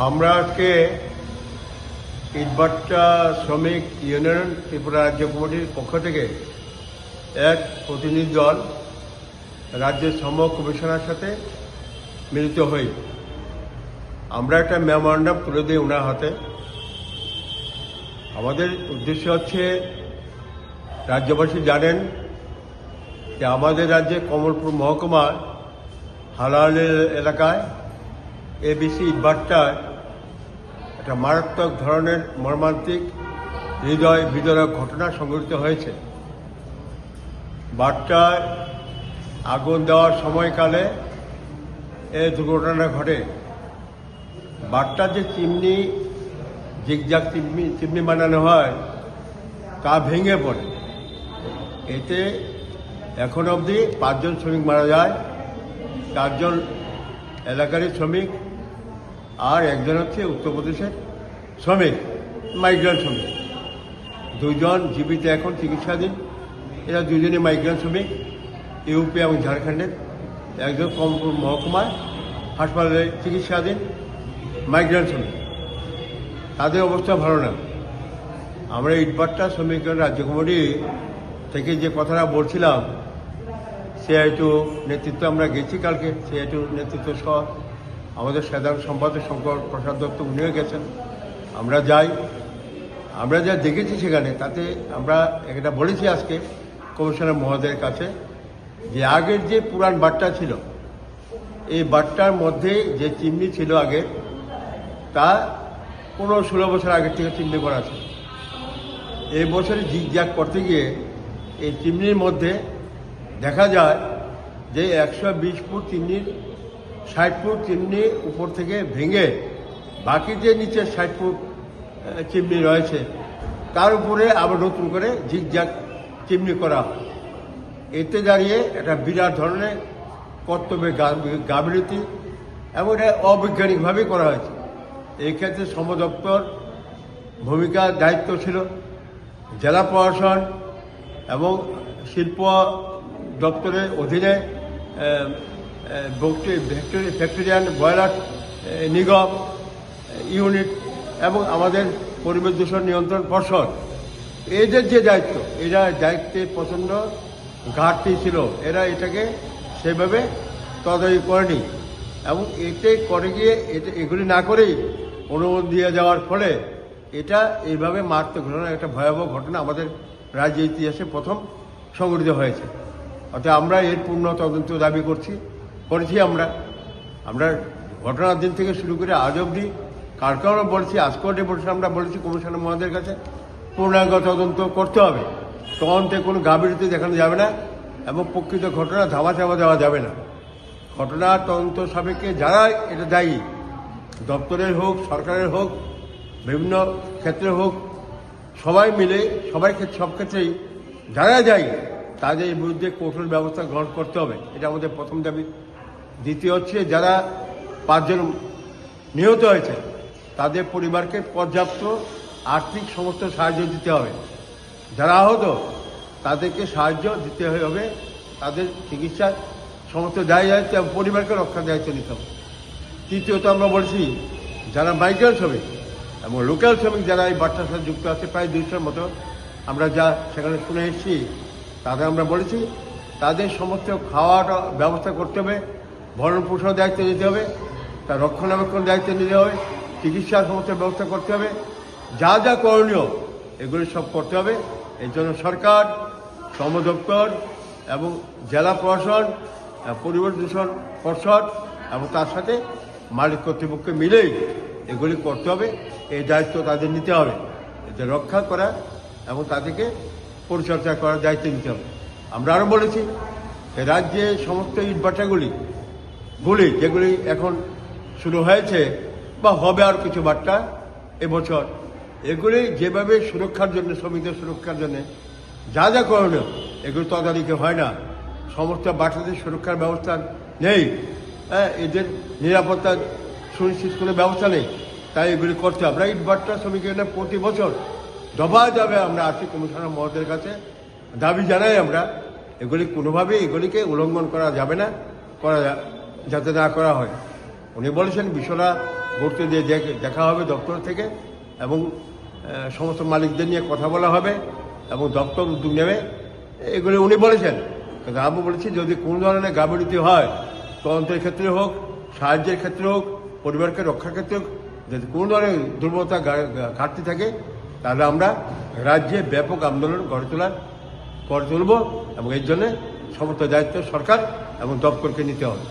আমরা আজকে ইটভাটা শ্রমিক ইউনিয়ন ত্রিপুরা রাজ্য কমিটির পক্ষ থেকে এক প্রতিনিধি দল রাজ্যের শ্রম কমিশনার সাথে মিলিত হই। আমরা একটা মেমোরান্ডাম তুলে দিই ওনার হাতে। আমাদের উদ্দেশ্য হচ্ছে, রাজ্যবাসী জানেন যে আমাদের রাজ্যে কমলপুর মহকুমার হালাল এলাকায় এবিসি ইটভাটায় একটা মারাত্মক ধরনের মর্মান্তিক হৃদয় বিদারক ঘটনা সংঘটিত হয়েছে। ভাট্টায় আগুন দেওয়ার সময়কালে এই দুর্ঘটনা ঘটে। ভাট্টার যে চিমনি, জিগজাগ চিমনি বানানো হয়, তা ভেঙে পড়ে। এতে এখন অবধি 5 জন শ্রমিক মারা যায়। 4 জন এলাকারই শ্রমিক, আর একজন হচ্ছে উত্তরপ্রদেশের শ্রমিক, মাইগ্রেন্ট শ্রমিক। 2 জন জীবিত এখন চিকিৎসাধীন। এরা 2জনই মাইগ্রেন্ট শ্রমিক, ইউপি এবং ঝাড়খণ্ডের। একজন কমলপুর মহকুমায় হাসপাতালে চিকিৎসাধীন মাইগ্রেন্ট শ্রমিক। তাদের অবস্থা ভালো না। আমরা ইটভাটা শ্রমিক রাজ্য কমিটি থেকে যে কথাটা বলছিলাম, সিআইটু নেতৃত্ব আমরা গেছি কালকে, সিআইটু নেতৃত্ব সহ আমাদের সাধারণ সম্পাদক শঙ্কর প্রসাদ দত্ত উনিও গেছেন। আমরা যাই, আমরা যা দেখেছি সেখানে, তাতে আমরা একটা বলেছি আজকে কমিশনার মহোদয়ের কাছে যে আগের যে পুরান ভাট্টা ছিল, এই ভাট্টার মধ্যে যে চিমনি ছিল আগে, তা 15-16 বছর আগের থেকে চিমনি করা ছিল। এই বছরে জিগজ্যাগ করতে গিয়ে এই চিমনির মধ্যে দেখা যায় যে 120 ফুট চিমনির 60 ফুট চিমনি উপর থেকে ভেঙে বাকি যে নিচে 60 ফুট চিমনি রয়েছে, তার উপরে আবার নতুন করে জিগজ্যাগ চিমনি করা হয়। এতে দাঁড়িয়ে একটা বিরাট ধরনের কর্তব্যের গাফিলতি এবং এটা অবৈজ্ঞানিকভাবেই করা হয়েছে। এই ক্ষেত্রে শ্রম দপ্তর ভূমিকা দায়িত্ব ছিল, জেলা প্রশাসন এবং শিল্প দপ্তরের অধীনে ফ্যাক্টরিয়ান বয়লার নিগম ইউনিট এবং আমাদের পরিবেশ দূষণ নিয়ন্ত্রণ পর্ষদ, এদের যে দায়িত্ব, এরা দায়িত্বে প্রচণ্ড ঘাটতি ছিল। এরা এটাকে সেভাবে তদারকি করেনি এবং এতে করে গিয়ে এগুলি না করেই অনুমোদন দিয়ে যাওয়ার ফলে এটা এইভাবে মারাত্মক ঘটনা, একটা ভয়াবহ ঘটনা আমাদের রাজ্যের ইতিহাসে প্রথম সংঘটিত হয়েছে। অর্থাৎ আমরা এর পূর্ণ তদন্ত দাবি করেছি। আমরা ঘটনার দিন থেকে শুরু করে আজ অবধি কারকেও বলছি, আজকেও বলছি, আমরা বলেছি কমিশনার মহোদয়ের কাছে পূর্ণাঙ্গ তদন্ত করতে হবে। তদন্তে কোনো গাফিলতি দেখানো যাবে না এবং প্রকৃত ঘটনা ধামাচাপা দেওয়া যাবে না। ঘটনার তদন্ত সাপেক্ষে যারা এটা দায়ী, দপ্তরের হোক, সরকারের হোক, বিভিন্ন ক্ষেত্রে হোক, সবাই মিলে সব ক্ষেত্রেই যারা দায়ী তাদের বিরুদ্ধে কঠোর ব্যবস্থা গ্রহণ করতে হবে। এটা আমাদের প্রথম দাবি। দ্বিতীয় হচ্ছে, যারা 5 জন নিহত হয়েছে তাদের পরিবারকে পর্যাপ্ত আর্থিক সমস্ত সাহায্য দিতে হবে। যারা আহত তাদেরকে সাহায্য দিতে হবে, তাদের চিকিৎসার সমস্ত দায়িত্ব এবং পরিবারকে রক্ষার দায়িত্ব নিতে হবে। তৃতীয়ত আমরা বলছি, যারা মাইগ্রেন্ট শ্রমিক এবং লোকাল শ্রমিক যারা এই ভাট্টার সাথে যুক্ত আছে, প্রায় 200-র মতো আমরা যা সেখানে শুনে এসেছি, তাদের আমরা বলেছি তাদের সমস্ত খাওয়ার ব্যবস্থা করতে হবে, ভরণ পোষণের দায়িত্ব নিতে হবে, তার রক্ষণাবেক্ষণ দায়িত্ব নিতে হবে, চিকিৎসার সমস্ত ব্যবস্থা করতে হবে, যা যা করণীয় এগুলি সব করতে হবে। এর জন্য সরকার, শ্রম দপ্তর এবং জেলা প্রশাসন, পরিবেশ দূষণ পর্ষদ এবং তার সাথে মালিক কর্তৃপক্ষ মিলেই এগুলি করতে হবে। এই দায়িত্ব তাদের নিতে হবে, এদের রক্ষা করা এবং তাদেরকে পরিচর্যা করার দায়িত্ব নিতে হবে। আমরা আরও বলেছি, রাজ্যে সমস্ত ইটভাটাগুলি যেগুলি এখন শুরু হয়েছে বা হবে আর কিছু ভাট্টা এবছর, এগুলি যেভাবে সুরক্ষার জন্য, শ্রমিকদের সুরক্ষার জন্য যা যা করণীয়, এগুলো তদারকি হয় না। সমস্ত ভাট্টাদের সুরক্ষার ব্যবস্থা নেই, এদের নিরাপত্তা সুনিশ্চিত করে ব্যবস্থা নেই, তাই এগুলি করতে হবে। আমরা ইটভাটা শ্রমিকেরা প্রতি বছর দফায় দফায় আমরা আর্থিক কমিশনার মহোদয়ের কাছে দাবি জানাই আমরা, কোনোভাবেই এগুলিকে উল্লঙ্ঘন করা যাবে না, যাতে না করা হয়। উনি বলেছেন বিষয়টা ঘুরতে দিয়ে দেখা হবে দপ্তর থেকে এবং সমস্ত মালিকদের নিয়ে কথা বলা হবে এবং দপ্তর উদ্যোগ নেবে, এগুলো উনি বলেছেন। কিন্তু আমি বলেছি যদি কোনো ধরনের গাফিলতি হয়, তদন্তের ক্ষেত্রে হোক, সাহায্যের ক্ষেত্রে হোক, পরিবারকে রক্ষার ক্ষেত্রে হোক, যদি কোনো ধরনের দুর্বলতা ঘাটতি থাকে তাহলে আমরা রাজ্যে ব্যাপক আন্দোলন গড়ে তুলব এবং এর জন্য সমস্ত দায়িত্ব সরকার এবং দপ্তরকে নিতে হবে।